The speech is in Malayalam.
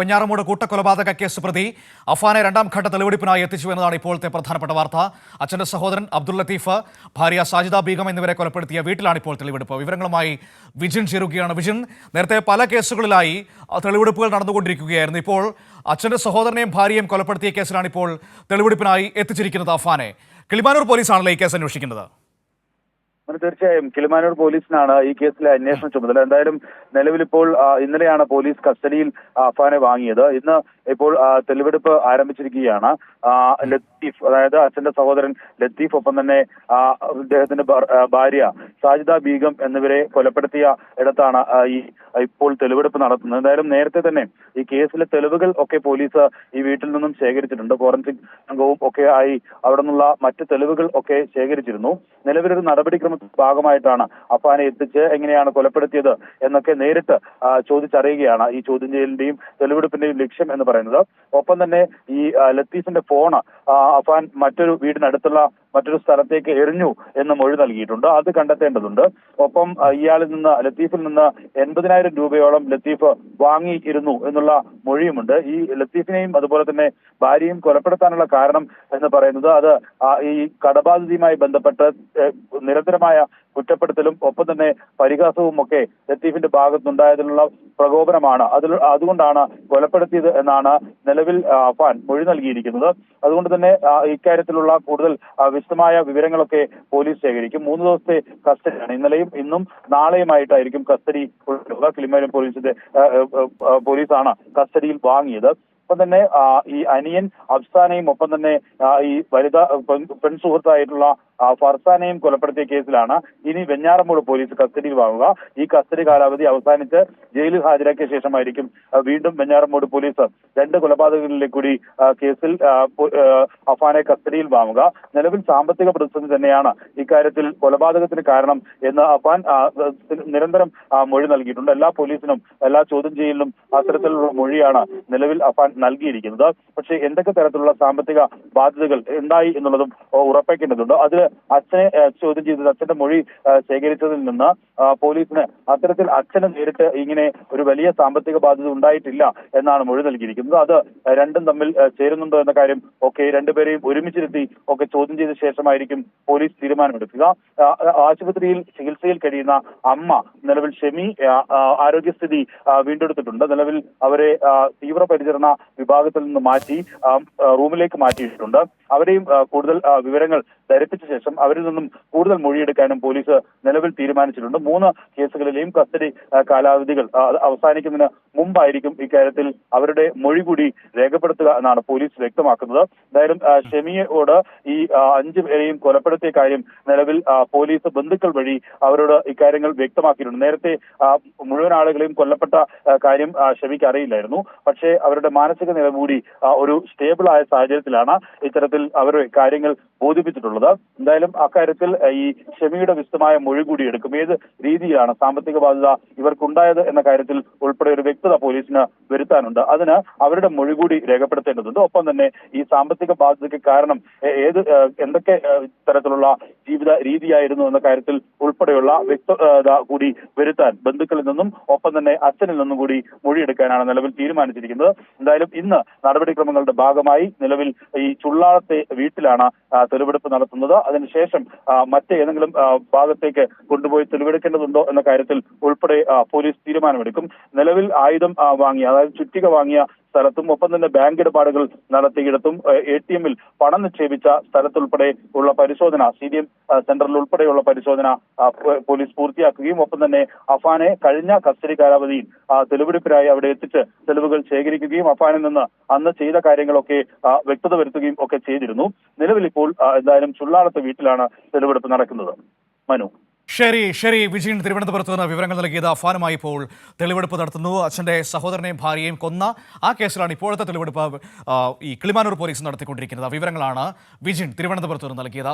പഞ്ഞാറമൂട് കൂട്ടക്കൊലപാതക കേസ് പ്രതി അഫാനെ രണ്ടാം ഘട്ട തെളിവെടുപ്പിനായി എത്തിച്ചു എന്നതാണ് ഇപ്പോഴത്തെ പ്രധാനപ്പെട്ട വാർത്ത. അച്ഛന്റെ സഹോദരൻ അബ്ദുൾ ലത്തീഫ്, ഭാര്യ സാജിദ ബീഗം എന്നിവരെ കൊലപ്പെടുത്തിയ വീട്ടിലാണ് ഇപ്പോൾ തെളിവെടുപ്പ്. വിവരങ്ങളുമായി വിജിൻ ചേരുകയാണ്. വിജിൻ, നേരത്തെ പല കേസുകളിലായി തെളിവെടുപ്പുകൾ നടന്നുകൊണ്ടിരിക്കുകയായിരുന്നു. ഇപ്പോൾ അച്ഛന്റെ സഹോദരനെയും ഭാര്യയും കൊലപ്പെടുത്തിയ കേസിലാണ് ഇപ്പോൾ തെളിവെടുപ്പിനായി എത്തിച്ചിരിക്കുന്നത് അഫാനെ. കിളിമാനൂർ പോലീസാണല്ലോ ഈ കേസ് അന്വേഷിക്കുന്നത്. തീർച്ചയായും കിളിമാനൂർ പോലീസിനാണ് ഈ കേസിലെ അന്വേഷണ ചുമതല. എന്തായാലും നിലവിലിപ്പോൾ ഇന്നലെയാണ് പോലീസ് കസ്റ്റഡിയിൽ അഫാനെ വാങ്ങിയത്. ഇന്ന് ഇപ്പോൾ തെളിവെടുപ്പ് ആരംഭിച്ചിരിക്കുകയാണ്. ലത്തീഫ്, അതായത് അച്ഛന്റെ സഹോദരൻ ലത്തീഫ്, ഒപ്പം തന്നെ അദ്ദേഹത്തിന്റെ ഭാര്യ സാജിദ ബീഗം എന്നിവരെ കൊലപ്പെടുത്തിയ ഇടത്താണ് ഇപ്പോൾ തെളിവെടുപ്പ് നടത്തുന്നത്. എന്തായാലും നേരത്തെ തന്നെ ഈ കേസിലെ തെളിവുകൾ ഒക്കെ പോലീസ് ഈ വീട്ടിൽ നിന്നും ശേഖരിച്ചിട്ടുണ്ട്. ഫോറൻസിക് സംഘവും ഒക്കെ ആയി അവിടെ നിന്നുള്ള മറ്റ് തെളിവുകൾ ഒക്കെ ശേഖരിച്ചിരുന്നു. നിലവിലൊരു നടപടിക്രമ ഭാഗമായിട്ടാണ് അഫാനെ എത്തിച്ച് എങ്ങനെയാണ് കൊലപ്പെടുത്തിയത് എന്നൊക്കെ നേരിട്ട് ചോദിച്ചറിയുകയാണ് ഈ ചോദ്യം ചെയ്യലിന്റെയും തെളിവെടുപ്പിന്റെയും ലക്ഷ്യം എന്ന് പറയുന്നത്. ഒപ്പം തന്നെ ഈ ലത്തീഫിന്റെ ഫോണ് അഫാൻ മറ്റൊരു വീടിനടുത്തുള്ള മറ്റൊരു സ്ഥലത്തേക്ക് എറിഞ്ഞു എന്ന് മൊഴി നൽകിയിട്ടുണ്ട്. അത് കണ്ടെത്തേണ്ടതുണ്ട്. ഒപ്പം ഇയാളിൽ നിന്ന്, ലത്തീഫിൽ നിന്ന് 80,000 രൂപയോളം ലത്തീഫ് വാങ്ങിയിരുന്നു എന്നുള്ള മൊഴിയുമുണ്ട്. ഈ ലത്തീഫിനെയും അതുപോലെ തന്നെ ഭാര്യയും കൊലപ്പെടുത്താനുള്ള കാരണം എന്ന് പറയുന്നത് അത് ഈ കടബാധ്യതയുമായി ബന്ധപ്പെട്ട് നിരന്തരമായ കുറ്റപ്പെടുത്തലും ഒപ്പം തന്നെ പരിഹാസവും ഒക്കെ ലത്തീഫിന്റെ ഭാഗത്തുണ്ടായതിനുള്ള പ്രകോപനമാണ്. അതുകൊണ്ടാണ് കൊലപ്പെടുത്തിയത് എന്നാണ് നിലവിൽ അഫാൻ മൊഴി നൽകിയിരിക്കുന്നത്. അതുകൊണ്ട് തന്നെ ഇക്കാര്യത്തിലുള്ള കൂടുതൽ വിശദമായ വിവരങ്ങളൊക്കെ പോലീസ് ശേഖരിക്കും. 3 ദിവസത്തെ കസ്റ്റഡിയാണ്. ഇന്നലെയും ഇന്നും നാളെയുമായിട്ടായിരിക്കും കസ്റ്റഡി. കിളിമാനൂർ പോലീസാണ് കസ്റ്റഡിയിൽ വാങ്ങിയത്. ഒപ്പം തന്നെ ഈ അനിയൻ അഫ്സാനെയും ഒപ്പം തന്നെ ഈ വനിതാ പെൺസുഹൃത്തായിട്ടുള്ള ഫർസാനെയും കൊലപ്പെടുത്തിയ കേസിലാണ് ഇനി വെഞ്ഞാറമൂട് പോലീസ് കസ്റ്റഡിയിൽ വാങ്ങുക. ഈ കസ്റ്റഡി കാലാവധി അവസാനിച്ച് ജയിലിൽ ഹാജരാക്കിയ ശേഷമായിരിക്കും വീണ്ടും വെഞ്ഞാറമൂട് പോലീസ് 2 കൊലപാതകങ്ങളിലെ കൂടി കേസിൽ അഫാനെ കസ്റ്റഡിയിൽ വാങ്ങുക. നിലവിൽ സാമ്പത്തിക പ്രതിസന്ധി തന്നെയാണ് ഇക്കാര്യത്തിൽ കൊലപാതകത്തിന് കാരണം എന്ന് അഫാൻ നിരന്തരം മൊഴി നൽകിയിട്ടുണ്ട്. എല്ലാ പോലീസിനും എല്ലാ ചോദ്യം ചെയ്യലിനും അത്തരത്തിലുള്ള മൊഴിയാണ് നിലവിൽ അഫാൻ നൽകിയിരിക്കുന്നത്. പക്ഷേ എന്തൊക്കെ തരത്തിലുള്ള സാമ്പത്തിക ബാധ്യതകൾ ഉണ്ടായി എന്നുള്ളതും ഉറപ്പാക്കേണ്ടതുണ്ട്. അതിൽ അച്ഛനെ ചോദ്യം ചെയ്തത്, അച്ഛന്റെ മൊഴി ശേഖരിച്ചതിൽ നിന്ന് പോലീസിന് അത്തരത്തിൽ അച്ഛന് നേരിട്ട് ഇങ്ങനെ ഒരു വലിയ സാമ്പത്തിക ബാധ്യത ഉണ്ടായിട്ടില്ല എന്നാണ് മൊഴി നൽകിയിരിക്കുന്നത്. അത് രണ്ടും തമ്മിൽ ചേരുന്നുണ്ടോ എന്ന കാര്യം ഒക്കെ രണ്ടുപേരെയും ഒരുമിച്ചിരുത്തി ഒക്കെ ചോദ്യം ചെയ്ത ശേഷമായിരിക്കും പോലീസ് തീരുമാനമെടുക്കുക. ആശുപത്രിയിൽ ചികിത്സയിൽ കഴിയുന്ന അമ്മ നിലവിൽ ഷെമി ആരോഗ്യസ്ഥിതി വീണ്ടെടുത്തിട്ടുണ്ട്. നിലവിൽ അവരെ തീവ്രപരിചരണ വിഭാഗത്തിൽ നിന്ന് മാറ്റി റൂമിലേക്ക് മാറ്റിയിട്ടുണ്ട്. അവരെയും കൂടുതൽ വിവരങ്ങൾ ധരിപ്പിച്ച ശേഷം അവരിൽ നിന്നും കൂടുതൽ മൊഴിയെടുക്കാനും പോലീസ് നിലവിൽ തീരുമാനിച്ചിട്ടുണ്ട്. 3 കേസുകളിലെയും കസ്റ്റഡി കാലാവധികൾ അവസാനിക്കുന്നതിന് മുമ്പായിരിക്കും ഇക്കാര്യത്തിൽ അവരുടെ മൊഴി കൂടി രേഖപ്പെടുത്തുക എന്നാണ് പോലീസ് വ്യക്തമാക്കുന്നത്. എന്തായാലും ഷെമിയോട് ഈ 5 പേരെയും കൊലപ്പെടുത്തിയ കാര്യം നിലവിൽ പോലീസ് ബന്ധുക്കൾ വഴി അവരോട് ഇക്കാര്യങ്ങൾ വ്യക്തമാക്കിയിട്ടുണ്ട്. നേരത്തെ മുഴുവൻ ആളുകളെയും കൊല്ലപ്പെട്ട കാര്യം ഷെമിക്ക് അറിയില്ലായിരുന്നു. പക്ഷേ അവരുടെ മാനസിക നില കൂടി ഒരു സ്റ്റേബിൾ ആയ സാഹചര്യത്തിലാണ് ഇത്തരത്തിൽ അവരുടെ കാര്യങ്ങൾ ബോധിപ്പിച്ചിട്ടുള്ളത്. എന്തായാലും അക്കാര്യത്തിൽ ഈ ഷെമിയുടെ വിശദമായ മൊഴി കൂടി എടുക്കും. ഏത് രീതിയിലാണ് സാമ്പത്തിക ബാധ്യത ഇവർക്കുണ്ടായത് എന്ന കാര്യത്തിൽ ഉൾപ്പെടെ ഒരു വ്യക്തത പോലീസിന് വരുത്താനുണ്ട്. അതിന് അവരുടെ മൊഴി കൂടി രേഖപ്പെടുത്തേണ്ടതുണ്ട്. ഒപ്പം തന്നെ ഈ സാമ്പത്തിക ബാധ്യതയ്ക്ക് കാരണം എന്തൊക്കെ തരത്തിലുള്ള ജീവിത രീതിയായിരുന്നു എന്ന കാര്യത്തിൽ ഉൾപ്പെടെയുള്ള വ്യക്തത കൂടി വരുത്താൻ ബന്ധുക്കളിൽ നിന്നും ഒപ്പം തന്നെ അച്ഛനിൽ നിന്നും കൂടി മൊഴിയെടുക്കാനാണ് നിലവിൽ തീരുമാനിച്ചിരിക്കുന്നത്. എന്തായാലും ഇന്ന് നടപടിക്രമങ്ങളുടെ ഭാഗമായി നിലവിൽ ഈ ചുള്ളാളത്തെ വീട്ടിലാണ് തെളിവെടുപ്പ് നടത്തുന്നത്. അതിനുശേഷം മറ്റേതെങ്കിലും ഭാഗത്തേക്ക് കൊണ്ടുപോയി തെളിവെടുക്കേണ്ടതുണ്ടോ എന്ന കാര്യത്തിൽ ഉൾപ്പെടെ പോലീസ് തീരുമാനമെടുക്കും. നിലവിൽ ആയുധം വാങ്ങിയ, അതായത് ചുറ്റിക വാങ്ങിയ സ്ഥലത്തും ഒപ്പം തന്നെ ബാങ്ക് ഇടപാടുകൾ നടത്തിയിടത്തും ATM-ൽ പണം നിക്ഷേപിച്ച സ്ഥലത്തുൾപ്പെടെ ഉള്ള പരിശോധന, CDM സെന്ററിൽ ഉൾപ്പെടെയുള്ള പരിശോധന പോലീസ് പൂർത്തിയാക്കുകയും ഒപ്പം തന്നെ അഫാനെ കഴിഞ്ഞ കസ്റ്റഡി കാലാവധിയിൽ തെളിവെടുപ്പിനായി അവിടെ എത്തിച്ച് തെളിവുകൾ ശേഖരിക്കുകയും അഫാനിൽ നിന്ന് അന്ന് ചെയ്ത കാര്യങ്ങളൊക്കെ വ്യക്തത വരുത്തുകയും ഒക്കെ ചെയ്തിരുന്നു. നിലവിൽ ഇപ്പോൾ എന്തായാലും ചുള്ളാളത്തെ വീട്ടിലാണ് തെളിവെടുപ്പ് നടക്കുന്നത്. മനു. ശരി വിജയൻ തിരുവനന്തപുരത്ത് നിന്ന് വിവരങ്ങൾ നൽകിയത്. അഫാനുമായി ഇപ്പോൾ തെളിവെടുപ്പ് നടത്തുന്നു. അച്ഛൻ്റെ സഹോദരനെയും ഭാര്യയും കൊന്ന ആ കേസിലാണ് ഇപ്പോഴത്തെ തെളിവെടുപ്പ് ഈ കിളിമാനൂർ പോലീസ് നടത്തിക്കൊണ്ടിരിക്കുന്നത്. വിവരങ്ങളാണ് വിജയൻ തിരുവനന്തപുരത്ത് നിന്ന് നൽകിയത്.